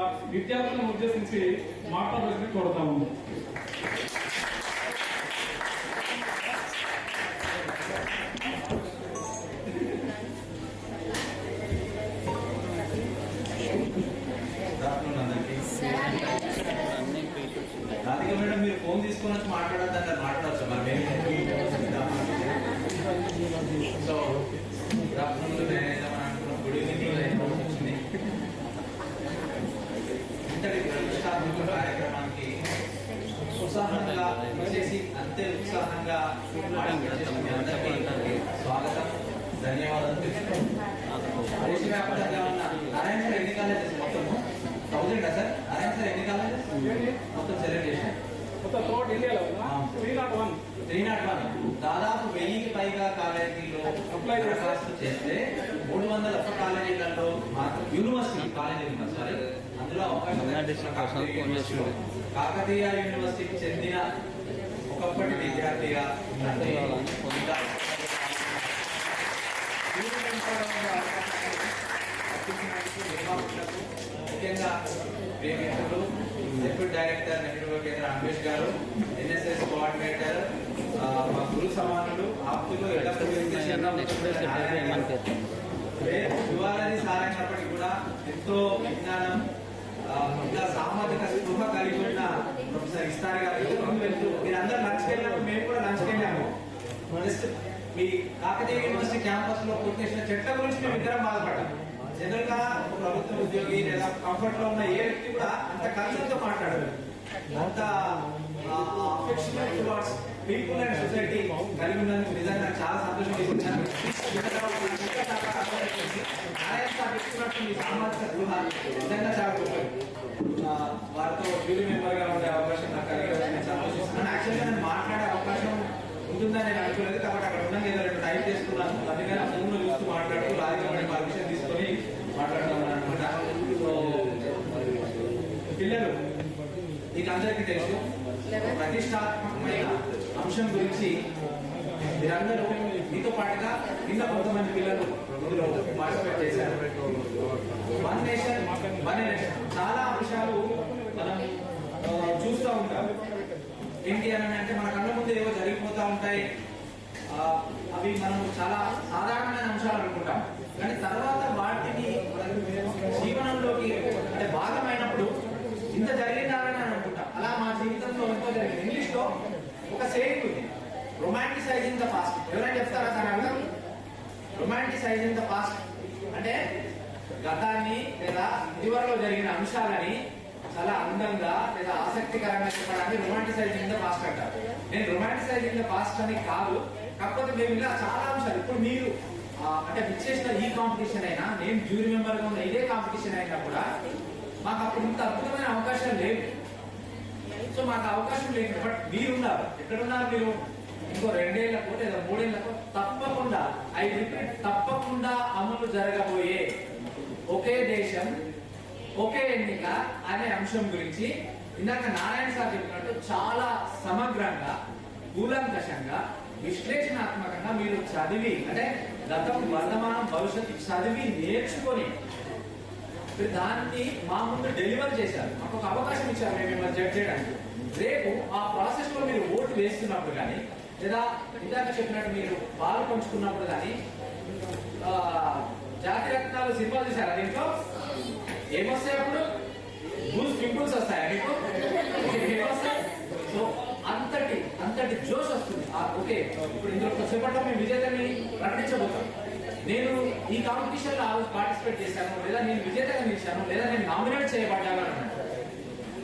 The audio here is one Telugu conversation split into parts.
విద్యార్థులను ఉద్దేశించి మాట్లాడాలని కోరుతాము. రాధిక మేడం మీరు ఫోన్ తీసుకొని వచ్చి మాట్లాడద్దంటే మాట్లాడచ్చు మరి సో గుడ్ ఈవినింగ్ వచ్చింది. ఇంతటి ప్రతిష్టాత్మక కార్యక్రమానికి ఉత్సాహంగా చేసి అంతే ఉత్సాహంగా అందరికీ స్వాగతం, ధన్యవాదాలు తెలుసుకుంటాం. దేశవ్యాప్తంగా ఉన్న నారాయణ సార్ ఎన్ని కాలేజెస్ మొత్తం 1000 సార్? నారాయణ సార్ ఎన్ని కాలేజెస్ మొత్తం సెలెక్ట్ చేశారు? 301 దాదాపు 1000కి పైగా కాలేజీలో దరఖాస్తు చేస్తే 300 కాలేజీలలో మాత్రం యూనివర్సిటీ కాలేజీలు సారీ అందులో అవకాశం కాకతీయ యూనివర్సిటీకి చెందిన ఒకప్పటి విద్యార్థిగా నిర్వాహకులకు ముఖ్యంగా ప్రేమికులు డిప్యూటీ డైరెక్టర్ నెహ్రూ కేంద్ర అంబేష్ గారు, ఎన్ఎస్ఎస్ కోఆర్డినేటర్, మా గురు సమానులు ఆప్తులు శివాలయ సారైనప్పటికీ కూడా ఎంతో విజ్ఞానం ఇంకా సామాజిక స్పృహ కలిగి ఉన్న ప్రొఫెసర్ ఇస్తార్ గారు వెళ్తూ మీరందరూ లంచ్కి వెళ్ళినప్పుడు మేము కూడా లంచ్కి వెళ్ళాము. జస్ట్ మీ కాకతీయ యూనివర్సిటీ క్యాంపస్ లో కొట్టేసిన చెట్ల గురించి మేము ఇద్దరం బాధపడ్డాం. జనరల్ గా ప్రభుత్వ ఉద్యోగి లేదా కంఫర్ట్ లో ఉన్న ఏ వ్యక్తి కూడా అంత కన్సర్న్ తో మాట్లాడదు, అంత affectionate towards people and society కలిగి ఉన్నందుకు నిజంగా చాలా సంతోషం వేసింది. సామాజిక గృహ నిజంగా చాలా వారితో జ్యూరీ మెంబర్ గా ఉండే అవకాశం నాకు కలిగి సంతోషిస్తున్నాను. యాక్చువల్గా నేను మాట్లాడే అవకాశం ఉంటుందని నేను అనుకోలేదు కాబట్టి అక్కడ ఉన్న ఏదో 2 టైప్ చేసుకున్నాను. అందుకని ఆ ఫోన్ లో చూస్తూ మాట్లాడుతూ రాజకీయ పర్మిషన్ తీసుకొని మాట్లాడుతున్నాను అనమాట. పిల్లలు మీకు అందరికీ తెలుసు ప్రతిష్టాత్మకమైన అంశం గురించి మీరందరూ మీతో పాటుగా కింద కొంతమంది పిల్లలు ఇందులో పార్టిసిపేట్ చేశారు. వన్ నేషన్ వన్ ఎలక్షన్ చాలా అంశాలు మనం చూస్తూ ఉంటాం. ఏంటి అని అంటే మన కళ్ళ ముందు ఏవో జరిగిపోతూ ఉంటాయి, అవి మనం చాలా సాధారణమైన అంశాలు అనుకుంటాం. కానీ తర్వాత వాటిని జీవనంలోకి అంటే భాగమైనప్పుడు ఇంత జరిగిందాలని అనుకుంటాం. అలా మా జీవితంలో ఎంతో జరిగింది. ఇంగ్లీష్ లో ఒక సేయింగ్ ఉంది, రొమాంటిసైజింగ్ ద పాస్ట్. ఎవరైనా చెప్తారా దాని అర్థం? రొమాంటిసైజింగ్ ద పాస్ట్ అంటే గతాన్ని లేదా ఇదివరలో జరిగిన అంశాలని చాలా అందంగా లేదా ఆసక్తికరంగా చెప్పడానికి రొమాంటిసైజింగ్ ద పాస్ట్ అంటారు. నేను రొమాంటిసైజింగ్ ద పాస్ట్ అని కాదు, కాకపోతే మేము ఇలా చాలా అంశాలు ఇప్పుడు మీరు అంటే విచ్చేసిన ఈ కాంపిటీషన్ అయినా నేను జ్యూరీ మెంబర్ గా ఉన్న ఇదే కాంపిటీషన్ అయినా కూడా మాకు అప్పుడు ఇంత అద్భుతమైన అవకాశం లేవు. సో మాకు అవకాశం లేదు. బట్ మీరున్నారు, ఎక్కడున్నారు మీరు? ఇంకో 2 ఏళ్లకు లేదా 3 ఏళ్లకు తప్పకుండా తప్పకుండా అమలు జరగబోయే ఒకే దేశం ఒకే ఎన్నిక అనే అంశం గురించి ఇందాక నారాయణ సార్ చెప్పినట్టు చాలా సమగ్రంగా కూలంకషంగా విశ్లేషణాత్మకంగా మీరు చదివి అంటే గతం వర్తమానం భవిష్యత్తు చదివి నేర్చుకొని దాన్ని మా ముందు డెలివర్ చేశారు. మాకు ఒక అవకాశం ఇచ్చారు మేము మిమ్మల్ని జడ్జ్ చేయడానికి. రేపు ఆ ప్రాసెస్ లో మీరు ఓటు వేస్తున్నప్పుడు కానీ లేదా ఇందాక చెప్పినట్టు మీరు పాలు పంచుకున్నప్పుడు కానీ జాతి రత్నాలు సింబల్ చేశారు. దీంట్లో ఏమొస్తాయి? అప్పుడు బూస్ట్ పింపుల్స్ వస్తాయా మీకు? సో అంతటి జోష్ వస్తుంది. ఓకే, ఇప్పుడు ఇందులో కొద్దిసేపట్లో మేము విజేతని ప్రకటించబోతాం. నేను ఈ కాంపిటీషన్ లో పార్టిసిపేట్ చేశాను, లేదా నేను విజేతగా నిలిచాను, లేదా నేను నామినేట్ చేయబడ్డాను అన్నమాట.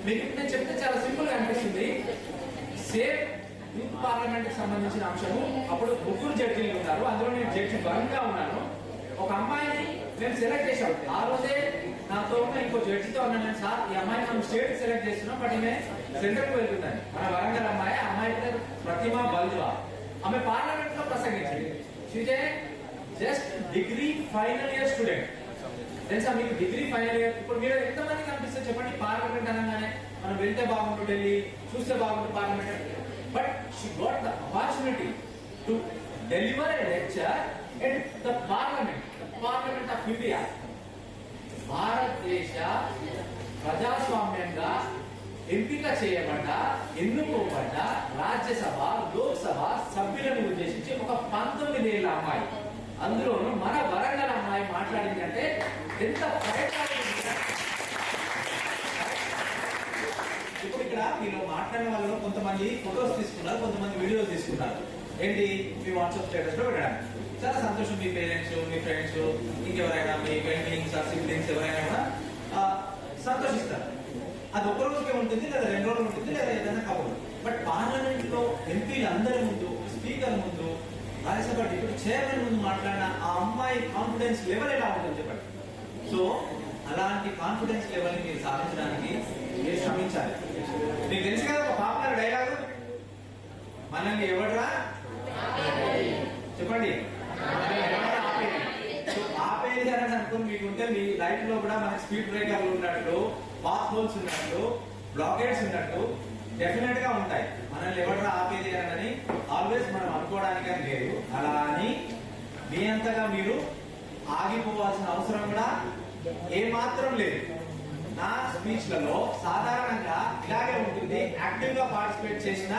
మీకు నేను చెప్తే చాలా సింపుల్ గా అనిపిస్తుంది. సేమ్ యూత్ పార్లమెంట్ కి సంబంధించిన అంశము. అప్పుడు 3 జడ్జీలు ఉన్నారు, అందులో నేను జడ్జి 1 గా ఉన్నాను. ఒక అమ్మాయిని మేము సెలెక్ట్ చేశాం. ఆ రోజే నాతో ఉన్న ఇంకో జడ్జితో అన్నాను, సార్ ఈ అమ్మాయిని మనం స్టేట్ సెలెక్ట్ చేస్తున్నాం, బట్ ఈమె సెంటర్ కు వెళ్తుందని. మన వరంగల్ అమ్మాయి పేరు ప్రతిమా బల్వా. ఆమె పార్లమెంట్ లో ప్రసంగించింది. Just degree final year student. తెలుసా మీకు? Degree final year. ఇప్పుడు మీరు ఎంతమంది కనిపిస్తే చెప్పండి పార్లమెంట్ అనగానే మనం వెళ్తే బాగుంటుంది, ఢిల్లీ చూస్తే బాగుంటుంది parliament. But she got the opportunity to deliver a lecture at the parliament of India. భారతదేశ ప్రజాస్వామ్యంగా ఎంపిక చేయబడ్డ ఎన్నుకోబడ్డ రాజ్యసభ లోక్సభ సభ్యులను ఉద్దేశించి ఒక 19 ఏళ్ల అమ్మాయి, అందులోనూ మన వరంగల్ అమ్మాయి మాట్లాడింది అంటే ఎంత ఇప్పుడు ఇక్కడ మీరు మాట్లాడిన వాళ్ళు కొంతమంది ఫొటోస్ తీసుకున్నారు, కొంతమంది వీడియోస్ తీసుకున్నారు. ఏంటి మీ వాట్సాప్ స్టేటస్ లో పెట్టడానికి. చాలా సంతోషం. మీ పేరెంట్స్, మీ ఫ్రెండ్స్, ఇంకెవరైనా మీ వెల్బీయింగ్స్ సిబ్లింగ్స్ ఎవరైనా కూడా సంతోషిస్తారు. అది ఒక్క రోజుకే ఉంటుంది, లేదా 2 రోజులు ఉంటుంది, లేదా ఏదైనా కావాలి. బట్ పార్లమెంట్ లో ఎంపీలు అందరి ముందు, స్పీకర్ ముందు, రాజ్యసభ డిప్యూటీ చైర్మన్ ముందు మాట్లాడిన ఆ అమ్మాయి కాన్ఫిడెన్స్ లెవెల్ ఎలా ఉంటుంది చెప్పండి. సో అలాంటి కాన్ఫిడెన్స్ లెవెల్ ని మీరు సాధించడానికి మీరు శ్రమించాలి. మీకు తెలుసు కదా ఒక పాపులర్ డైలాగ్, మనల్ని ఎవడరా చెప్పండి, ఆపేది అని అనుకుని మీకుంటే మీ లైఫ్ లో కూడా మనకి స్పీడ్ బ్రేకర్లు ఉన్నట్టు, పాత్ హోల్స్ ఉన్నట్టు, బ్లాకేట్స్ ఉన్నట్టు డెఫినెట్ గా ఉంటాయి. మనల్ని ఎవడరా ఆపేది అని ఆల్వేస్ మనం అనుకోవడానికని లేదు. అలా అని మీ అంతగా మీరు ఆగిపోవాల్సిన అవసరం కూడా ఏమాత్రం లేదు. నా స్పీచ్ లలో సాధారణంగా ఇలాగే ఉంటుంది. యాక్టివ్ గా పార్టిసిపేట్ చేసిన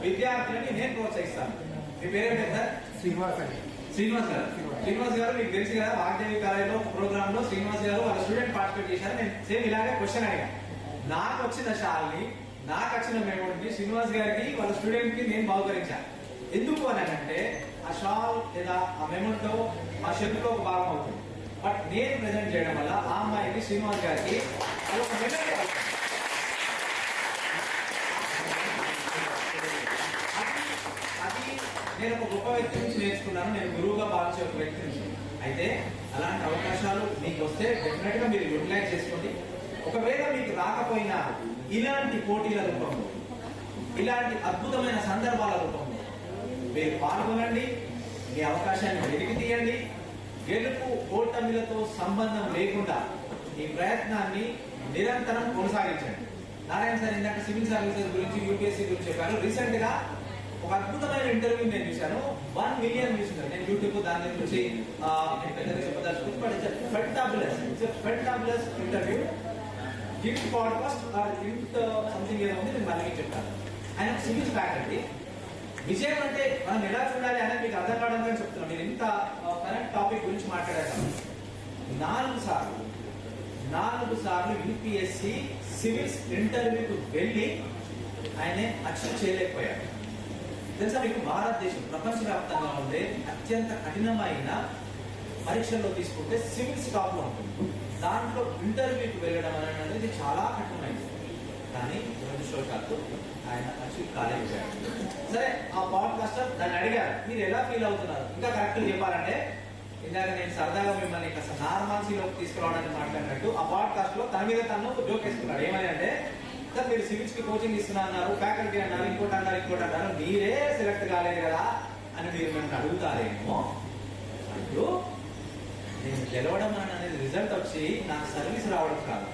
విద్యార్థులని నేను ప్రోత్సహిస్తాను. మీ పేరేంటి సార్? శ్రీనివాస్ అండి. శ్రీనివాస్ గారు. శ్రీనివాస్ గారు మీకు తెలుసు కదా, వాగ్దేవి కాలేజీలో ప్రోగ్రామ్ లో శ్రీనివాస్ గారు వాళ్ళ స్టూడెంట్ పార్టిసిపేట్ చేశారు. నేను సేమ్ ఇలాగే క్వశ్చన్ అడిగా. నాకు వచ్చిన షాల్ని, నాకు వచ్చిన మెమోని శ్రీనివాస్ గారికి వాళ్ళ స్టూడెంట్ కి నేను బహుకరించాను. ఎందుకు అని అంటే ఆ షాల్ లేదా ఆ మెమోతో ఆ షెల్ఫ్ లో ఒక భాగం అవుతుంది. బట్ నేను ప్రెజెంట్ చేయడం వల్ల ఆ అమ్మాయికి శ్రీనివాస్ గారికి ఒక మెమరీ. అది నేను ఒక గొప్ప వ్యక్తి నుంచి నేర్చుకున్నాను. నేను గురువుగా భావించే ఒక వ్యక్తి నుంచి. అయితే అలాంటి అవకాశాలు మీకు వస్తే డెఫినెట్ గా మీరు యూటిలైజ్ చేసుకోండి. ఒకవేళ మీకు రాకపోయినా ఇలాంటి పోటీల రూపంలో, ఇలాంటి అద్భుతమైన సందర్భాల రూపంలో మీరు పాల్గొనండి. మీ అవకాశాన్ని వెలికి తీయండి. గెలుపు ఓటమిలతో సంబంధం లేకుండా ఈ ప్రయత్నాన్ని నిరంతరం కొనసాగించండి. నారాయణ సార్ ఇందాక సివిల్ సర్వీసెస్ గురించి, యూపీఎస్సీ గురించి చెప్పారు. రీసెంట్ గా ఒక అద్భుతమైన ఇంటర్వ్యూ నేను చూశాను. 1 మిలియన్ చూసినారు. నేను యూట్యూబ్ దాని గురించి fantabulous interview, gift podcast or gift something ఏదో ఉంది, నేను మళ్ళీ చెప్తాను. ఆయన సివిల్ ఫ్యాకల్టీ. విజయం అంటే మనం ఎలా చూడాలి అనేది మీకు అర్థం కావడానికి చెప్తున్నాం. మీరు ఇంత కరెంట్ టాపిక్ గురించి మాట్లాడారు. 4 సార్లు యూపీఎస్సీ సివిల్స్ ఇంటర్వ్యూకి వెళ్ళి ఆయనే అచీవ్ చేయలేకపోయారు. తెలుసా మీకు, భారతదేశం ప్రపంచవ్యాప్తంగా ఉండే అత్యంత కఠినమైన పరీక్షల్లో తీసుకుంటే సివిల్స్ టాప్ లో ఉంటుంది. దాంట్లో ఇంటర్వ్యూకి వెళ్ళడం అనేది చాలా కఠినమైంది. కానీ దురదృష్టవశాత్తు ఆయన అచీవ్ కాలేకపోయారు. సరే, ఆ పాడ్కాస్టర్ దాన్ని అడిగారు, మీరు ఎలా ఫీల్ అవుతున్నారు? ఇంకా కరెక్ట్ చెప్పాలంటే ఇందాక నేను సరదాగా మిమ్మల్ని కాస్త నార్మాల్సీలోకి తీసుకురావడానికి మాట్లాడినట్టు ఆ పాడ్కాస్ట్ లో తన మీద తను జోక్ వేసుకున్నాడు. ఏమని అంటే, సార్ మీరు సివిల్స్ కి కోచింగ్ ఇస్తున్నా అన్నారు, ఫ్యాకల్టీ అన్నారు, ఇంకోటి అన్నారు, మీరే సెలెక్ట్ కాలేదు కదా అని మీరు నన్ను అడుగుతారేమో. ఇప్పుడు నేను గెలవడం అనేది రిజల్ట్ వచ్చి నాకు సర్వీస్ రావడం కాదు.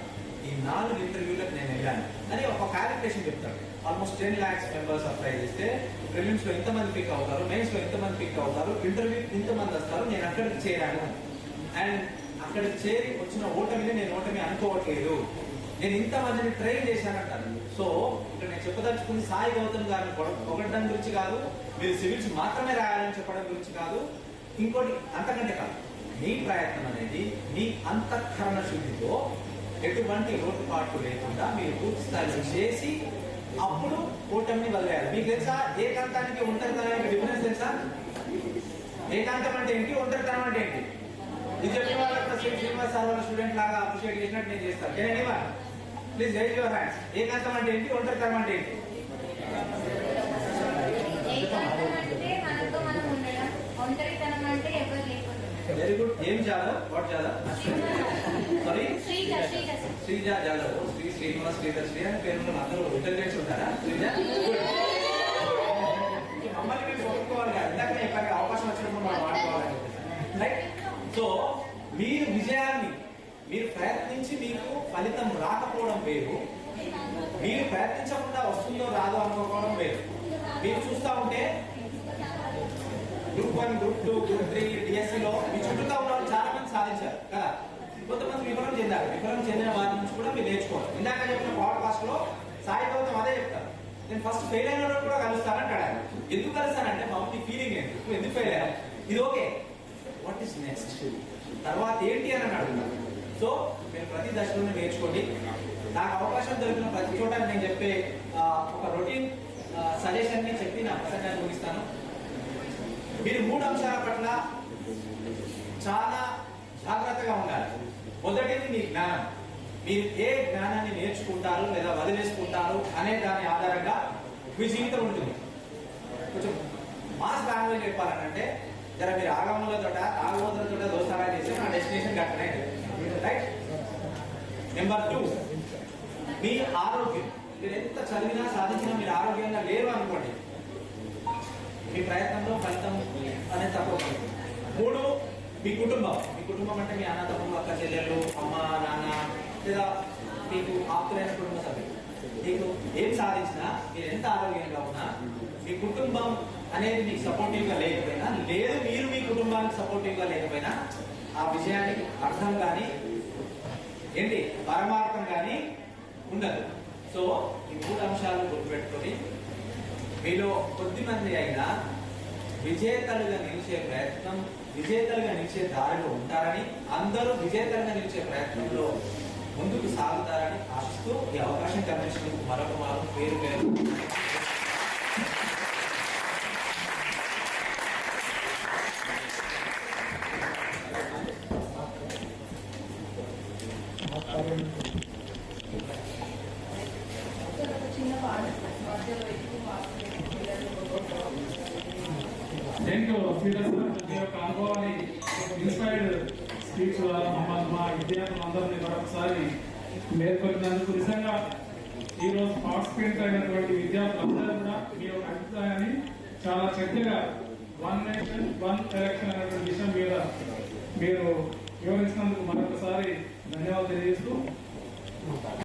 ఈ 4 ఇంటర్వ్యూలకు నేను వెళ్ళాను అని ఒక క్యాలిక్యులేషన్ చెప్తాడు. ఆల్మోస్ట్ 10 lakhs మెంబర్స్ అప్లై చేస్తే ప్రిలిమ్స్ లో ఇంతమంది పిక్ అవుతారు, మెయిన్స్ లో ఇంతమంది పిక్ అవుతారు, ఇంటర్వ్యూ ఇంతమంది వస్తారు. నేను అక్కడికి చేరాను. అండ్ అక్కడికి చేరి వచ్చిన ఓటమిని నేను ఓటమి అనుకోవట్లేదు. నేను ఇంతమందిని ట్రైన్ చేశానంటాను. సో ఇక్కడ నేను చెప్పదలుచుకుంది సాయి గౌతమ్ గారిని పొగడడం గురించి కాదు, మీరు సివిల్స్ మాత్రమే రాయాలని చెప్పడం గురించి కాదు, ఇంకోటి అంతకంటే కాదు. మీ ప్రయత్నం అనేది మీ అంతఃకరణ శుద్ధితో ఎటువంటి లోటుపాట్లు లేకుండా మీరు పూర్తి స్థాయిలో చేసి అప్పుడు ఓటమిని వదిలేయాలి. మీకు తెలుసా ఏకాంతానికి ఒంటరితనానికి డిఫరెన్స్ తెలుసా? ఏకాంతం అంటే ఏంటి, ఒంటరితనం అంటే ఏంటి? ఇది చెప్పిన వాళ్ళకి శ్రీనివాస్ సార్ వాళ్ళ స్టూడెంట్ లాగా అప్రిషియేట్ చేసినట్టు నేను చేస్తాను. Can anyone please rise your hands. ఏకాంతం అంటే ఏంటి, ఒంటరితనం అంటే ఏంటి? Very good. ఏం జాదవ్? వాట్ జాదవ్? సారీ, శ్రీజ జాదవ్. శ్రీనివాస్, శ్రీధర్, శ్రీ అని పేరు అందరూ ఇంటెలిజెన్స్ ఉంటారా? శ్రీజ గుడ్. మమ్మల్ని మీరు చదువుకోవాలి కదా, ఇందాక చెప్పాక అవకాశం వచ్చినప్పుడు మనం వాడుకోవాలి. రైట్. సో మీరు విజయాన్ని మీరు ప్రయత్నించి మీకు ఫలితం రాకపోవడం వేరు, మీరు ప్రయత్నించకుండా వస్తుందో రాదో అనుకోవడం వేరు. మీరు చూస్తూ ఉంటే గ్రూప్ 1, గ్రూప్ 2, గ్రూప్ 3, డిఎస్సీలో మీ చుట్టూతా ఉన్న వాళ్ళు చాలా మంది సాధించారు కదా. కొంతమంది విఫలం చెందారు. విఫలం చెందిన వారి నుంచి కూడా మీరు నేర్చుకోవాలి. నేను ఫస్ట్ ఫెయిల్ అయిన వాళ్ళు కూడా కలుస్తానంటాడు ఆయన. ఎందుకు కలుస్తానంటే మామూలు ఫీలింగ్ ఏంటి, నువ్వు ఎందుకు ఫెయిల్ అయ్యావు, ఇది ఓకే, వాట్ ఈస్ నెక్స్ట్, తర్వాత ఏంటి అని అడుగుతాను. సో మీరు ప్రతి దశలోనే నేర్చుకోండి. నాకు అవకాశం దొరికిన ప్రతి చోట నేను చెప్పే ఒక రొటీన్ సజెషన్ ని చెప్పి నా ప్రసంగాన్ని ముగిస్తాను. మీరు 3 అంశాల పట్ల చాలా జాగ్రత్తగా ఉండాలి. మొదటిది మీ జ్ఞానం. మీరు ఏ జ్ఞానాన్ని నేర్చుకుంటారు లేదా వదిలేసుకుంటారు అనే దాని ఆధారంగా మీ జీవితం ఉంటుంది. కొంచెం మాస్ లాంగ్వేజ్ చెప్పాలంటే జర మీరు ఆగమలతో దోస్తారా చేసి నా డెస్టినేషన్ కట్టనే రైట్. నెంబర్ 2, మీ ఆరోగ్యం. మీరు ఎంత చదివినా సాధించినా మీరు ఆరోగ్యంగా లేరు అనుకోండి, మీ ప్రయత్నంలో ఫలితం అనేది తక్కువ. 3, మీ కుటుంబం. మీ కుటుంబం అంటే మీ అన్న తమ్ముడు అక్క చెల్లెలు అమ్మ నాన్న లేదా మీకు ఆప్తులైన కుటుంబ సభ్యులు. మీకు ఏం సాధించినా మీరు ఎంత ఆరోగ్యంగా ఉన్నా మీ కుటుంబం అనేది మీకు సపోర్టివ్గా లేకపోయినా, లేదు మీరు మీ కుటుంబానికి సపోర్టివ్గా లేకపోయినా ఆ విషయానికి అర్థం కానీ ఏంటి పరమార్థం కానీ ఉండదు. సో ఈ 3 అంశాలు గుర్తుపెట్టుకొని మీలో కొద్దిమంది అయినా విజేతలుగా నిలిచే ప్రయత్నం, విజేతలుగా నిలిచే దారిలో ఉంటారని, అందరూ విజేతలుగా నిలిచే ప్రయత్నంలో ముందుకు సాగుతారని ఆశిస్తూ ఈ అవకాశం కల్పించినందుకు మరొక మారు పేరు థ్యాంక్ యూ శ్రీధర్ సార్. మీ యొక్క అనుభవాన్ని ఇన్స్పైర్డ్ స్పీచ్ ద్వారా మా విద్యార్థులందరినీ మరొకసారి మేల్కొల్పినందుకు నిజంగా ఈరోజు పార్టిసిపేట్ అయినటువంటి విద్యార్థులందరూ కూడా మీ యొక్క అభిప్రాయాన్ని చాలా చక్కగా 1 నేషన్ 1 ఎలక్షన్ అనేటువంటి విషయం మీద మీరు వివరించినందుకు మరొకసారి ధన్యవాదాలు తెలియజేస్తూ